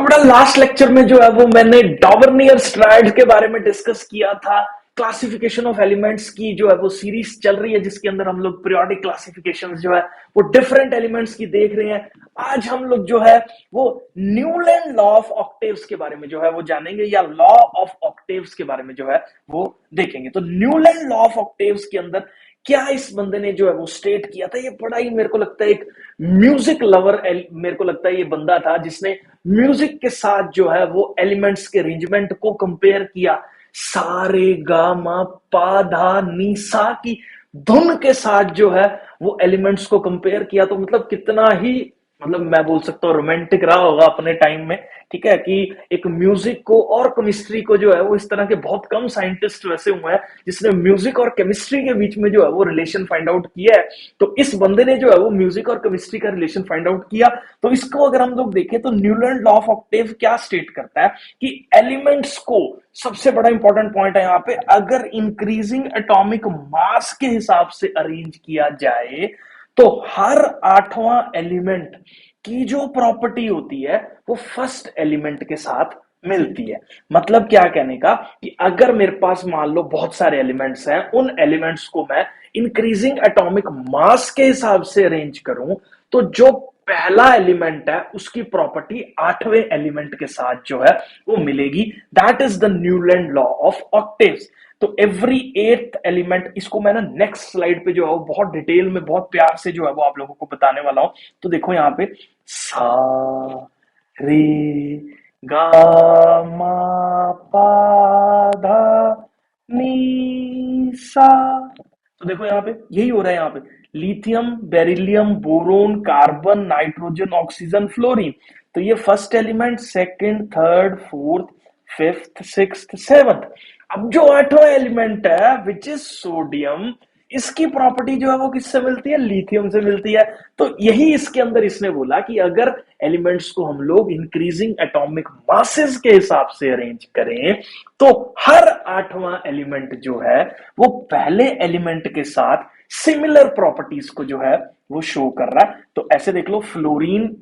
तो बड़ा last lecture में जो है वो मैंने डॉवर्नियर स्ट्रैड के बारे में डिस्कस किया था। क्लासिफिकेशन ऑफ एलिमेंट्स की जो है वो सीरीज चल रही है, जिसके अंदर हम लोग पीरियोडिक क्लासिफिकेशंस जो है वो डिफरेंट एलिमेंट्स की देख रहे हैं। आज हम लोग जो है वो न्यूलैंड लॉ ऑफ ऑक्टेव्स के बारे में जो है वो जानेंगे, या लॉ ऑफ ऑक्टेव्स के बारे में जो है वो देखेंगे। तो न्यूलैंड लॉ ऑफ ऑक्टेव्स के अंदर क्या इस बंदे ने जो है वो स्टेट किया था, ये बड़ा ही मेरे को लगता है एक म्यूजिक लवर, मेरे को लगता है ये बंदा था जिसने म्यूजिक के साथ जो है वो एलिमेंट्स के अरेंजमेंट को कंपेयर किया। सारे गा मा पा धा नी सा की धुन के साथ जो है वो एलिमेंट्स को कंपेयर किया। तो मतलब कितना ही, मतलब मैं बोल सकता हूँ रोमांटिक रहा होगा अपने टाइम में। ठीक है कि एक म्यूजिक को और केमिस्ट्री को जो है वो, इस तरह के बहुत कम साइंटिस्ट वैसे हुए हैं जिसने म्यूजिक और केमिस्ट्री के बीच में जो है वो रिलेशन फाइंड आउट किया है। तो इस बंदे ने जो है वो म्यूजिक और केमिस्ट्री का रिलेशन फाइंड आउट किया। तो इसको अगर हम लोग देखें तो न्यूलैंड लॉ ऑफ ऑक्टेव क्या स्टेट करता है कि एलिमेंट्स को, सबसे बड़ा इंपॉर्टेंट पॉइंट है यहाँ पे, अगर इंक्रीजिंग एटॉमिक मास के हिसाब से अरेंज किया जाए तो हर आठवां एलिमेंट की जो प्रॉपर्टी होती है वो फर्स्ट एलिमेंट के साथ मिलती है। मतलब क्या कहने का कि अगर मेरे पास मान लो बहुत सारे एलिमेंट्स हैं, उन एलिमेंट्स को मैं इंक्रीजिंग एटॉमिक मास के हिसाब से अरेंज करूं तो जो पहला एलिमेंट है उसकी प्रॉपर्टी आठवें एलिमेंट के साथ जो है वो मिलेगी। That is the Newland law of octaves. तो एवरी एट्थ एलिमेंट, इसको मैं ना नेक्स्ट स्लाइड पे जो है वो बहुत डिटेल में, बहुत प्यार से जो है वो आप लोगों को बताने वाला हूं। तो देखो यहाँ पे सा रे गा मा पा धा नी सा। तो देखो यहाँ पे यही हो रहा है। यहाँ पे lithium, beryllium, boron, carbon, nitrogen, oxygen, fluorine. तो ये first element, second, third, fourth, fifth, sixth, seventh. अब जो आठवां एलिमेंट है विच इज सोडियम, इसकी प्रॉपर्टी जो है वो किससे मिलती है? लिथियम से मिलती है। तो यही इसके अंदर इसने बोला कि अगर एलिमेंट्स को हम लोग इंक्रीजिंग एटॉमिक मासेस के हिसाब से अरेंज करें तो हर आठवां एलिमेंट जो है वो पहले एलिमेंट के साथ सिमिलर प्रॉपर्टीज को जो है वो शो कर रहा है। तो ऐसे देख लो, फ्लोरीन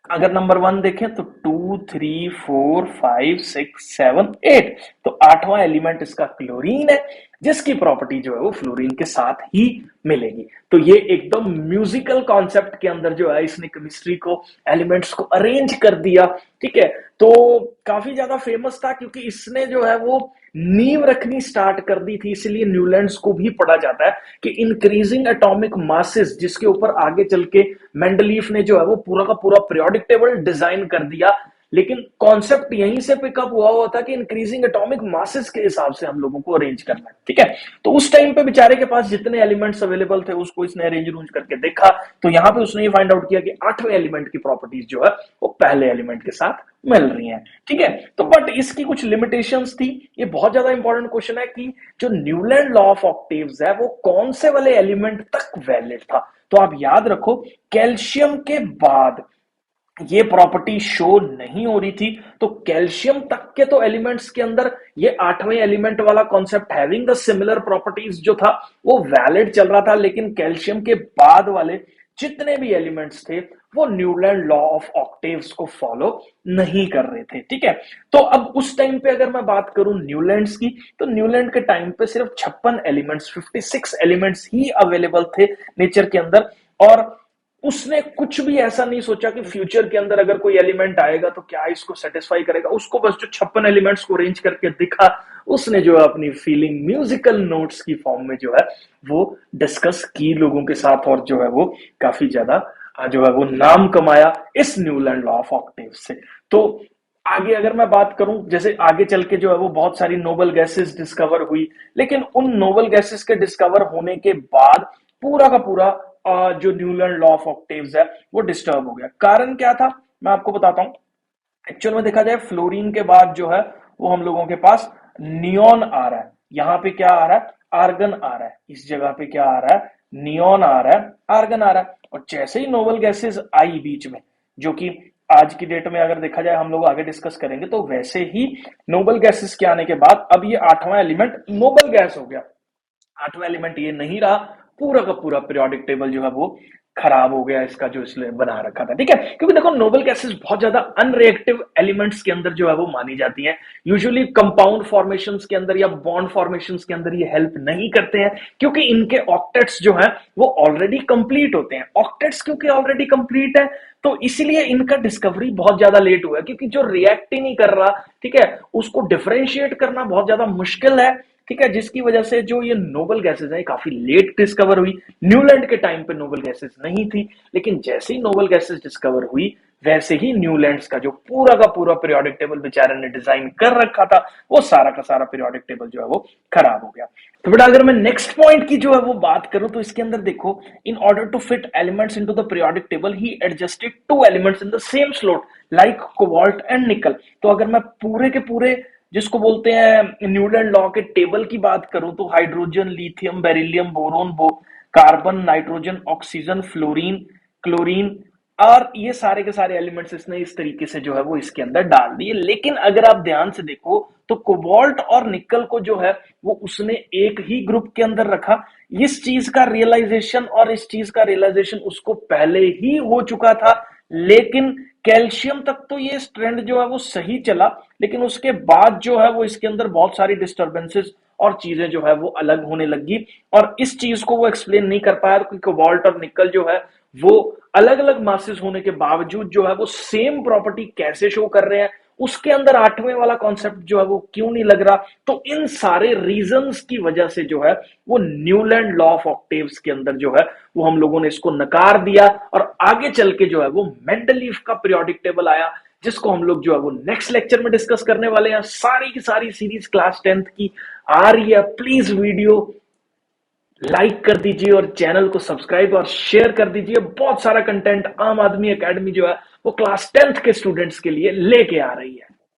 अगर नंबर 1 देखें तो 2 3 4 5 6 7 8। तो आठवां एलिमेंट इसका क्लोरीन है, जिसकी प्रॉपर्टी जो है वो फ्लोरीन के साथ ही मिलेगी। तो ये एकदम म्यूजिकल कॉन्सेप्ट के अंदर जो है इसने केमिस्ट्री को, एलिमेंट्स को अरेंज कर दिया। ठीक है, तो काफी ज्यादा फेमस था क्योंकि इसने जो है वो नींव रखनी स्टार्ट कर दी थी। इसलिए न्यूलैंड्स को भी पढ़ा जाता है कि इंक्रीजिंग एटॉमिक मासेस, जिसके ऊपर आगे चल के मेंडलीफ ने जो है वो पूरा का पूरा पीरियोडिक टेबल डिजाइन कर दिया। लेकिन कॉन्सेप्ट यहीं से पिकअप हुआ था कि इंक्रीजिंग एटॉमिक मासेस के हिसाब से हम लोगों को अरेंज करना है। ठीक है, तो उस टाइम पे बेचारे के पास जितने एलिमेंट्स अवेलेबल थे उसको इसने अरेंज रूंज करके देखा। तो यहां पे उसने ये फाइंड आउट किया कि आठवें एलिमेंट की प्रॉपर्टीज जो है वो पहले एलिमेंट के साथ मिल रही हैं। ठीक है, तो बट इसकी कुछ लिमिटेशंस थी। ये बहुत ज्यादा इंपॉर्टेंट क्वेश्चन है कि जो न्यूलैंड लॉ ऑफ ऑक्टेव्स है वो कौन से वाले एलिमेंट तक वैलिड था। तो आप याद रखो, कैल्शियम के बाद ये प्रॉपर्टी शो नहीं हो रही थी। तो कैल्शियम तक के तो एलिमेंट्स के अंदर ये आठवें एलिमेंट वाला concept having the similar properties जो था वो वैलिड चल रहा था। लेकिन कैल्शियम के बाद वाले जितने भी एलिमेंट्स थे वो न्यूलैंड लॉ ऑफ ऑक्टेव्स को फॉलो नहीं कर रहे थे। ठीक है, तो अब उस टाइम पे अगर मैं बात करूं न्यूलैंड्स की, तो न्यूलैंड के टाइम पे सिर्फ 56 एलिमेंट्स, 56 एलिमेंट्स ही अवेलेबल थे नेचर के अंदर। और उसने कुछ भी ऐसा नहीं सोचा कि फ्यूचर के अंदर अगर कोई एलिमेंट आएगा तो क्या इसको सेटिस्फाई करेगा। उसको बस जो 56 एलिमेंट्स को अरेंज करके दिखा, उसने जो है अपनी फीलिंग म्यूजिकल नोट्स की फॉर्म में जो है वो डिस्कस की लोगों के साथ, और जो है वो काफी ज्यादा जो है वो नाम कमाया इस न्यूलैंड लॉ ऑफ ऑक्टेव से। तो आगे अगर मैं बात करूं, जैसे आगे चल के जो है वो बहुत सारी नोबल गैसेस डिस्कवर हुई। लेकिन उन नोबल गैसेस के डिस्कवर होने के बाद पूरा का पूरा जो न्यूलैंड लॉ ऑफ ऑक्टेव्स है वो डिस्टर्ब हो गया। कारण क्या था मैं आपको बताता हूं। एक्चुअल में देखा जाए, फ्लोरीन के बाद जो है वो हम लोगों के पास नियोन आ रहा है। यहां पे क्या आ रहा है? आर्गन आ रहा है। इस जगह पे क्या आ रहा है? नियोन आ रहा है, आर्गन आ रहा है। और जैसे ही नोबल गैसेस आई बीच में, जो कि आज की डेट में अगर देखा जाए, हम लोग आगे डिस्कस करेंगे, तो वैसे ही नोबल गैसेस के आने के बाद अब ये आठवां एलिमेंट नोबल गैस हो गया। आठवां एलिमेंट ये नहीं रहा। पूरा का पूरा पीरियोडिक टेबल जो है वो खराब हो गया इसका जो इसने बना रखा था, ठीक है। क्योंकि देखो नोबल गैसेस बहुत ज्यादा अनरिएक्टिव एलिमेंट्स के अंदर जो है वो मानी जाती हैं। यूजुअली कंपाउंड फॉर्मेशंस के अंदर या बॉन्ड फॉर्मेशंस के अंदर ये हेल्प नहीं करते हैं, क्योंकि इनके ऑक्टेट्स जो है वो ऑलरेडी कंप्लीट होते हैं। ऑक्टेट्स क्योंकि ऑलरेडी कंप्लीट है, तो इसीलिए इनका डिस्कवरी बहुत ज्यादा लेट हुआ है, क्योंकि जो रिएक्ट ही नहीं कर रहा, ठीक है, उसको डिफरेंशिएट करना बहुत ज्यादा मुश्किल है, ठीक है। जिसकी वजह से जो ये नोबल गैसेस है काफी लेट डिस्कवर हुई। न्यूलैंड के टाइम पे नोबल गैसेस नहीं थी, लेकिन जैसे ही नोबल गैसेस डिस्कवर हुई, वैसे ही न्यूलैंड्स का जो पूरा का पूरा पीरियोडिक टेबल बेचारे ने डिजाइन कर रखा था, वो सारा का सारा पीरियोडिक टेबल जो है वो खराब हो गया। तो बेटा अगर मैं नेक्स्ट पॉइंट की जो है वो बात करूं, तो इसके अंदर देखो, in order to fit elements into the periodic table he adjusted two elements in the same slot like cobalt and nickel. तो अगर मैं पूरे के पूरे जिसको बोलते हैं न्यूटन लॉ के टेबल की बात करूं, तो hydrogen, lithium, beryllium, boron, carbon, nitrogen, oxygen, fluorine, chlorine, और ये सारे के सारे एलिमेंट्स इसने इस तरीके से जो है वो इसके अंदर डाल दिए। लेकिन अगर आप ध्यान से देखो, तो कोबाल्ट और निकल को जो है वो उसने एक ही ग्रुप के अंदर रखा। इस चीज का रियलाइजेशन और इस चीज का रियलाइजेशन उसको पहले ही हो चुका था, लेकिन कैल्शियम तक तो ये ट्रेंड जो है वो सही चला, लेकिन उसके बाद जो है वो इसके अंदर बहुत सारी डिस्टर्बेंसेस और चीजें जो है वो अलग होने लगी, और इस चीज को वो एक्सप्लेन नहीं कर पाया कि कोबाल्ट और निकल जो है वो अलग अलग मासेस होने के बावजूद जो है वो सेम प्रॉपर्टी कैसे शो कर रहे हैं, उसके अंदर आठवें वाला कॉन्सेप्ट जो है वो क्यों नहीं लग रहा। तो इन सारे रीजंस की वजह से जो है वो न्यूलैंड लॉ ऑफ ऑक्टेव्स के अंदर जो है वो हम लोगों ने इसको नकार दिया, और आगे चल के जो है वो मेंडलीफ का पीरियोडिक टेबल आया, जिसको हम लोग जो है वो नेक्स्ट लेक्चर में डिस्कस करने वाले हैं। सारी की सारी सीरीज क्लास 10th की आ रही है। प्लीज वीडियो लाइक कर दीजिए और चैनल को सब्सक्राइब और शेयर कर दीजिए। बहुत सारा कंटेंट आम आदमी एकेडमी जो है वो क्लास 10th के स्टूडेंट्स के लिए लेके आ रही है।